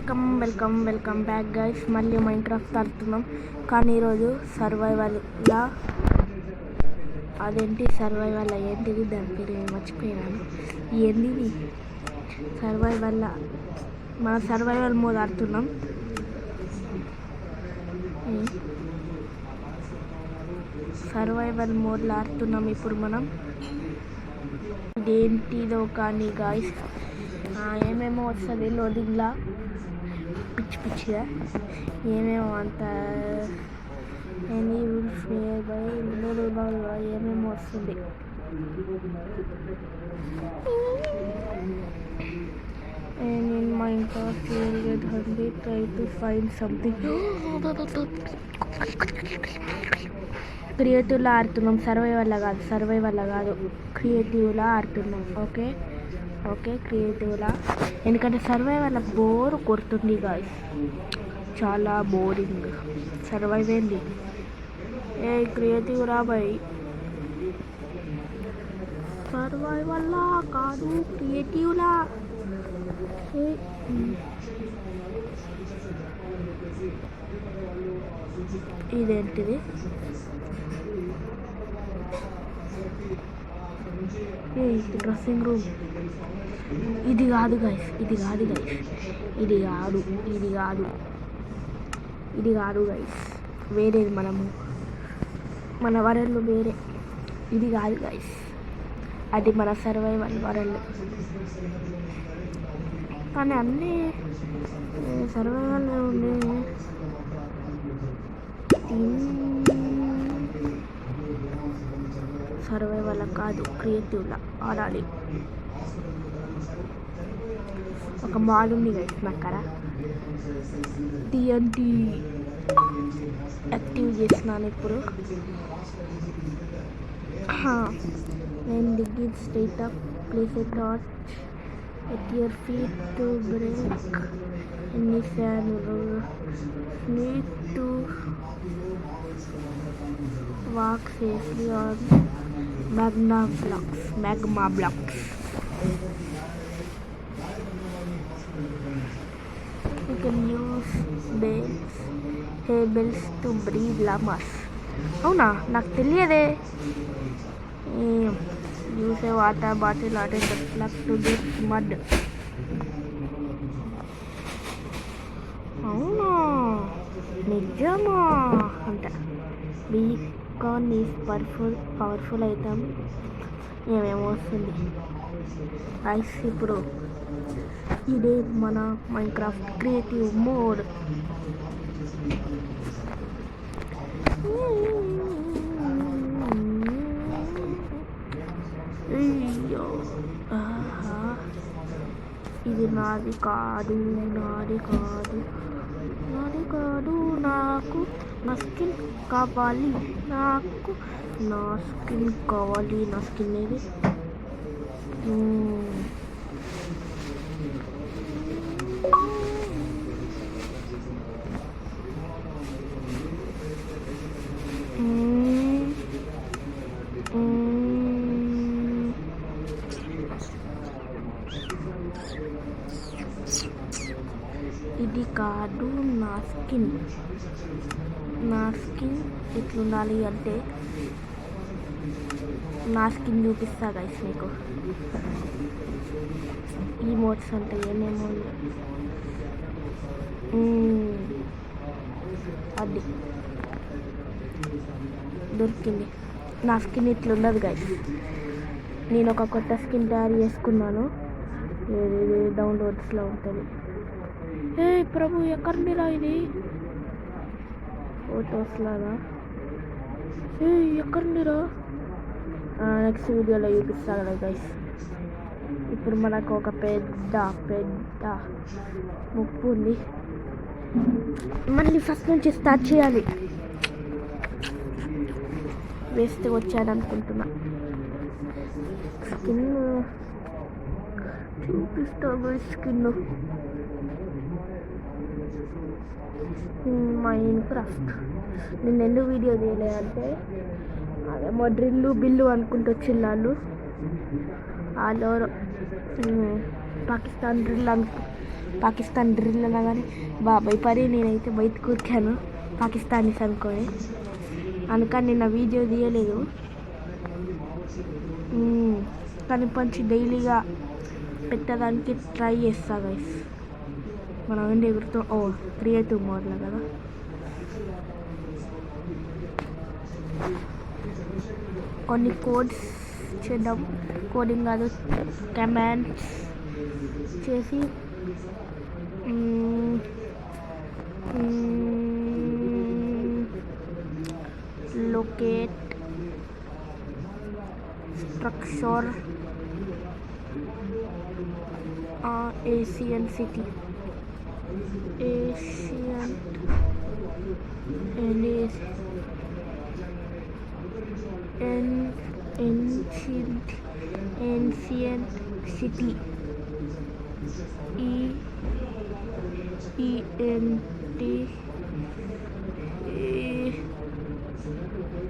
Welcome back guys. మళ్ళీ Minecraft ఆడుతున్నాం, కానీ ఈరోజు సర్వైవల్లా. అదేంటి సర్వైవల్ ఏంటిది, దాని పేరు మర్చిపోయాను. ఏంది సర్వైవల్లా, మన సర్వైవల్ మోడ్ ఆడుతున్నాం. సర్వైవల్ మోడ్లో ఆడుతున్నాం ఇప్పుడు మనం. ఇదేంటిదో కానీ గాయస్, ఏమేమో వస్తుంది లోడింగ్లా, పిచ్చిగా ఏమేమో అంత ఎనీ రూల్స్ బై ఏమేమో వస్తుంది. And in Minecraft you will get 100, try to find something. క్రియేటివ్లా ఆడుతున్నాం, సర్వైవల్లా కాదు క్రియేటివ్లా ఆడుతున్నాం. ఓకే క్రియేటివ్లా, ఎందుకంటే సర్వైవల్లా బోర్ కొడుతుంది గాయ్స్, చాలా బోరింగ్. సర్వైవ్ ఏంది, క్రియేటివ్ రా బాయ్. సర్వైవల్లా కాదు క్రియేటివ్లా. ఇదేంటిది, డ్రెస్సింగ్ రూమ్. ఇది కాదు గైస్, ఇది కాదు గైస్, వేరేది. మన వరల్డ్ వేరే, ఇది కాదు గైస్, అది మన సర్వైవల్ వరల్డ్. కానీ అన్నీ సర్వైవల్ ఉండే. సర్వైవల్ కాదు క్రియేటివ్లా ఆడాలి. ఒక మాల్ ఉంది గైస్ నాకరా, TNT యాక్టివ్ చేసినాను ఇప్పుడు. నేను digging straight up, place a torch at your feet to break any sand. Need to walk safely on magma blocks. You can use bales to breed llamas. అవునా, నాకు తెలియదే. Use a water bottle or a plug to get mud. అవునా, నిజమా అంట. Beacon is powerful item. ఏమేమో వస్తుంది ice. ఇప్పుడు ఇదే మన మైన్క్రాఫ్ట్ క్రియేటివ్ మోడ్. ఇది నాది కాదు, నాకు నా స్కిన్ కావాలి, నా స్కిన్ ఏది. ఇది కాదు నా స్కిన్ ఎట్లుండాలి అంటే, నా స్కిన్ చూపిస్తా గైస్ మీకు. ఈ మోడ్స్ అంటే ఏమేమో అది దొరికింది. నా స్కిన్ ఇట్లుండదు గైస్. నేను ఒక కొత్త స్కిన్ తయారు చేసుకున్నాను, డౌన్లోడ్స్లో ఉంటుంది. ప్రభు ఎక్కడుందిరా ఇది, ఫొటోస్ లాగా. ఎక్కడుందిరా, నెక్స్ట్ వీడియోలో చూపిస్తా కదా గైస్. ఇప్పుడు మనకు ఒక పెద్ద ముప్పు ఉంది. మళ్ళీ ఫస్ట్ నుంచి స్టార్ట్ చేయాలి. వేస్తే వచ్చాడనుకుంటున్నా. స్కిన్ చూపిస్తా గైస్. స్కిన్ మైన్క్రాఫ్ట్ నేను ఎందుకు వీడియో తీయలేదంటే, అదేమో బిల్లు అనుకుంటూ వచ్చిళ్ళు వాళ్ళు. పాకిస్తాన్ డ్రిల్ పాకిస్తాన్ డ్రిల్ అనగానే బాబాయ్ పరి నేనైతే బయట కూర్చాను పాకిస్తానీస్ అనుకొని. అందుకని నిన్న వీడియో తీయలేదు. కానీ పంచి డైలీగా పెట్టడానికి ట్రై చేస్తా గైస్. మనం ఏంటి ఎగురుతూ క్రియేటివ్ మోడ్లో కదా. కొన్ని కోడ్స్ చేద్దాం, కోడింగ్ కాదు కమాండ్స్ చేసి locate structure Asian city ancient city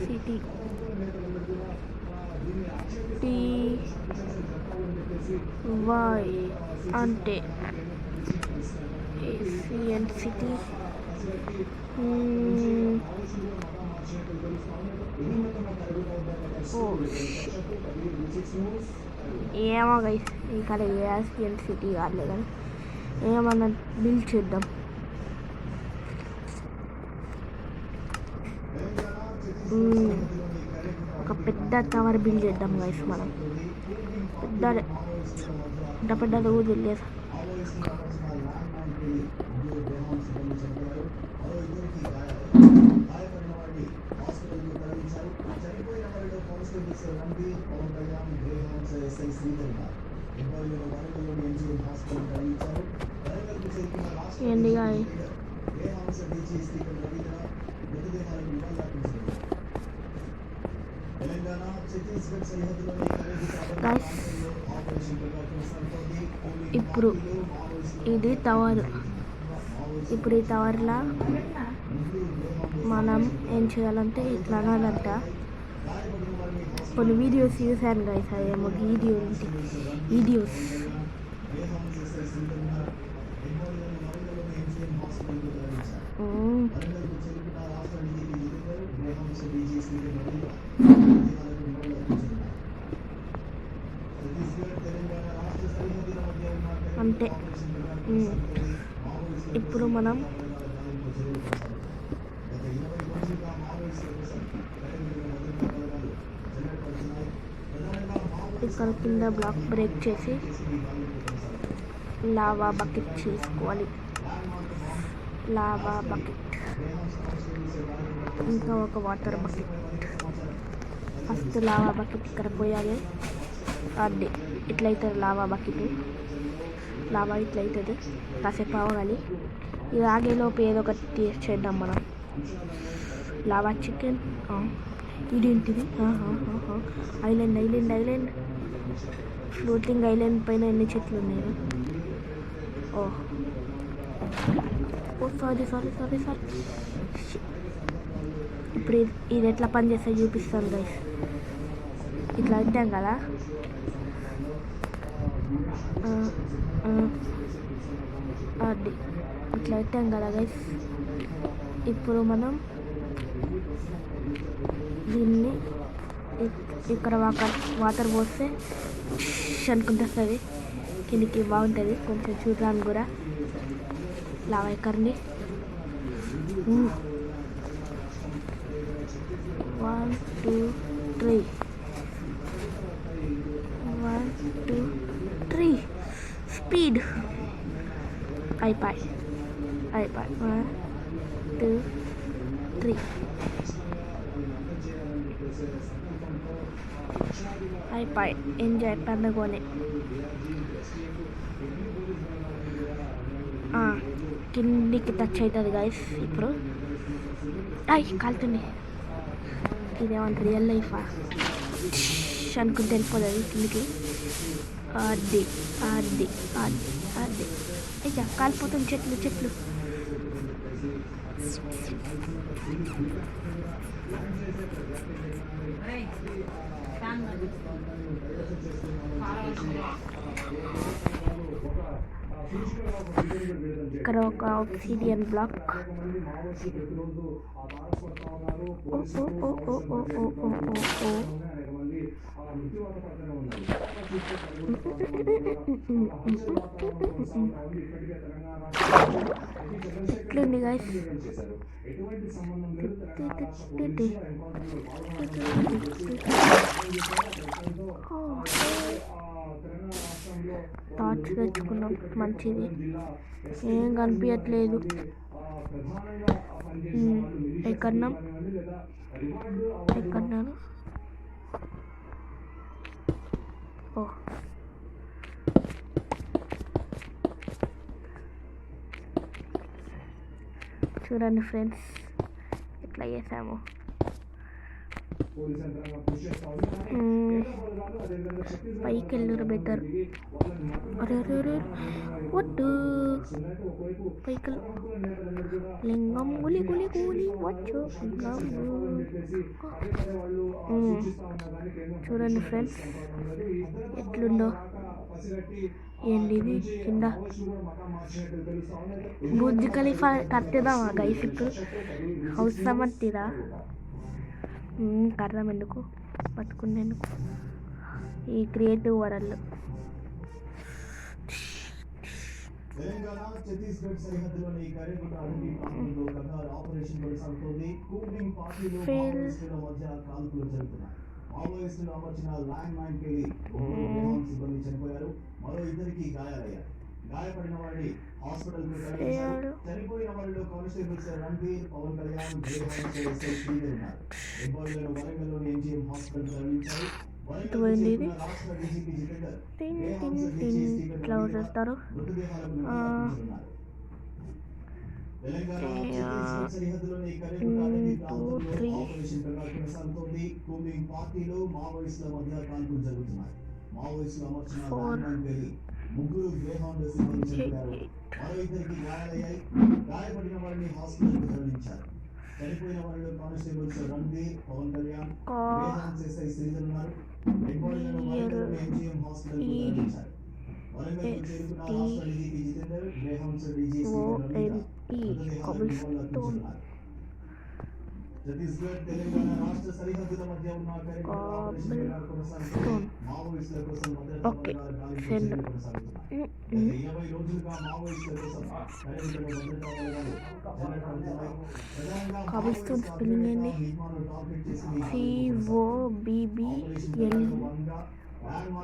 city TY అంటే ancient city. ఏమో గైస్ ఇక్కడ ఏషియన్ సిటీ కాదులే కానీ ఏమన్నా బిల్డ్ చేద్దాం. ఒక పెద్ద టవర్ బిల్డ్ చేద్దాం గైస్. మనం పెద్దది కూడా తెలియదు. ఏంటి గాయ ఇప్పుడు ఇది టవర్. ఇప్పుడు ఈ టవర్లో మనం ఏం చేయాలంటే ఇట్లా అనాలంట. కొన్ని వీడియోస్ చూసాను గైస్, అదేమో వీడియోస్ అంతే. ఇప్పుడు మనం ఇక్కడ కింద బ్లాక్ బ్రేక్ చేసి లావా బకెట్ చేసుకోవాలి. లావా బకెట్, ఇంకా ఒక water bucket. First lava bucket ఇక్కడ పోయాలి. అది ఇట్లయితుంది లావా బకెట్. లావా ఇట్లయితుంది, కాసేపు ఆగాలి. ఇది ఆగేలోపు ఏదో ఒకటి చేద్దాం మనం. Lava chicken. ఇదేంటిది? ఐలాండ్ ఫ్లోటింగ్ ఐలాండ్ పైన ఎన్ని చెట్లు ఉన్నాయి? సారీ. ఇప్పుడు ఇది ఎట్లా పని చేస్తే చూపిస్తాను గైస్. ఇట్లా ఇద్దాం కదా, అది ఇట్లా ఇద్దాం కదా గైస్. ఇప్పుడు మనం దీన్ని ఇక్కడ వాటర్ పోస్తే అనుకుంటే వస్తుంది కిందికి. బాగుంటుంది కొంచెం చూడడానికి కూడా. లావా ఎక్కడిని 1 2 3 1 2 3 స్పీడ్ అయిపోయి 1 2 3 అయిపోయి. ఎంజాయ్ పండుగనే. కిందికి టచ్ అవుతుంది గైస్. ఇప్పుడు కాలుతుంది. ఇదేమంటారు, రియల్ లైఫా అనుకుంటే వెళ్ళిపోతుంది కిందికి. అది అయ్యా కాలిపోతుంది. చెట్లు ఇక్కడ ఒక ఆబ్సిడియన్ బ్లాక్. ఎట్లుంది గైస్? టార్చ్ తెచ్చుకున్నాం, మంచిది. ఏం కనిపించట్లేదు. ఎక్కడున్నాను? ఓ, చూడండి ఫ్రెండ్స్ ఎట్లా చేసాము. పైకి వెళ్ళరు బెటర్. అరే వద్దు, పైకి లింగం గులి గులి గులి వచ్చు లింగం. చూడండి ఫ్రెండ్స్ ఎట్లుందో. ఏంది ఇది కింద? బుర్జ్ ఖలీఫా కట్టేదామా గైస్? ఇప్పుడు అవసరం అంతేరా? కర్రం ఎందుకు పట్టుకునేందుకు? ఈ క్రియేటివ్ వరల్డ్. తెలంగాణ ఛత్తీస్గఢ్ సరిహద్దులోని కరేగుట్ట అడవి ప్రాంతంలో కగారు ఆపరేషన్ కొనసాగుతోంది. కూంబింగ్ పార్టీలో మావోయిస్టుల మధ్య కాల్పులు జరుగుతున్నాయి. మావోయిస్టులు అమర్చిన ల్యాండ్ మైన్ పేలి సిబ్బంది చనిపోయారు. మరో ఇద్దరికి గాయాలయ్యారు. గాయపడిన వారిని హాస్పిటల్ కు తరలించారు. చనిపోయిన వారిలో కానిస్టేబుల్స్ రణ్వీర్, పవన్ కళ్యాణ్, ఉన్నారు. ఎంపాయిలను వరంగల్లోని ఎంజీఎం హాస్పిటల్ తరలించారు. ఇట్లా చేస్తారు. ముగ్గురు గ్రేహౌండ్ సిబ్బంది చనిపోయారు. మరో ఇద్దరికి గాయాలయ్యాయి. గాయపడిన వారిని హాస్పిటల్ కు తరలించారు. చనిపోయిన వారిలో constables Ranveer, Pawan Kalyan, greyhounds SI Sridhar ఉన్నారు. ఎంపాయిలను వరంగల్లోని ఎంజీఎం హాస్పిటల్ కు తరలించారు. వరంగల్ చేరుకున్న రాష్ట్ర DGP Jitender, greyhounds DG Chhattisgarh Telangana రాష్ట్ర సరిహద్దుల మధ్య ఉన్న మావోయిస్టుల కోసం భద్రతా బలగాలు గాలింపు కొనసాగుతున్నాయి. 20 రోజులుగా మావోయిస్టుల కోసం కరేగుట్టలో భద్రతా బలగాలు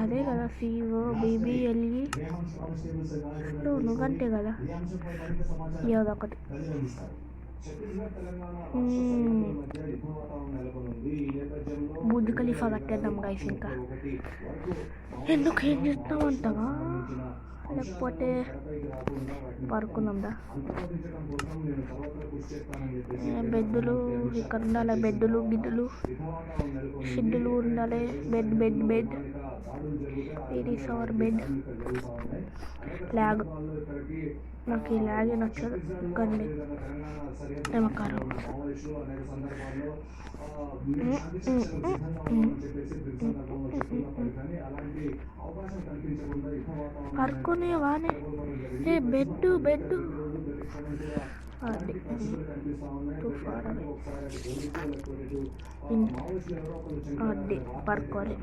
అదే కదా COBBLE. నువ్వుకంటే కదా ఏదొకటి. బుర్జ్ ఖలీఫా కట్టేద్దాం గైస్. ఇంకా ఎందుకు ఏం చేస్తాం అంతగా? లేకపోతే పడుకున్నాందా? బెడ్లు ఇక్కడ ఉండాలి. బెడ్లు గిడ్డలు షెడ్లు ఉండాలి. బెడ్ బెడ్ బెడ్ ఇది సవర్ బెడ్. ల్యాగ్ నాకు ఈ ల్యాగే నచ్చదు. కండి నమ్మకారం. పడుకునే వానే బెడ్ బెడ్ అది పడుకోవాలి.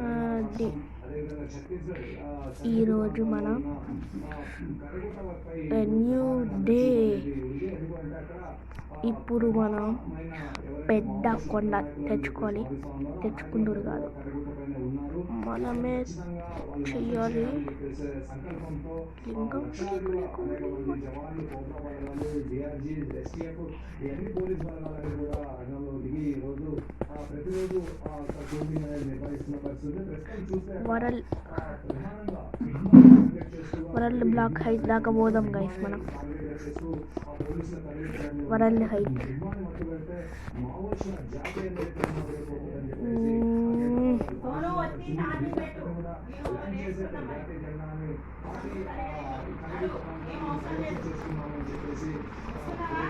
అది ఈరోజు మనం న్యూ డే. ఇప్పుడు మనం పెద్ద కొండ తెచ్చుకుంటారు కాదు, మనమే చెయ్యాలి. లింగం వరల్డ్ బ్లాక్ హైట్ దాకా పోదాం గైస్. మనం world height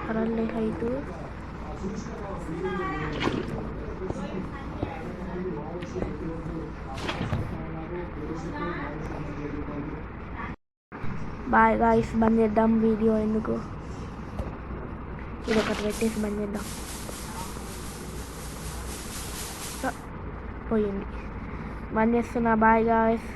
world height bye guys, బంద్ చేద్దాం వీడియో. ఎందుకు ఇది ఒకటి పెట్టేసి బంద్ చేద్దాం. పోయింది, బంద్ చేస్తున్నా. Bye guys.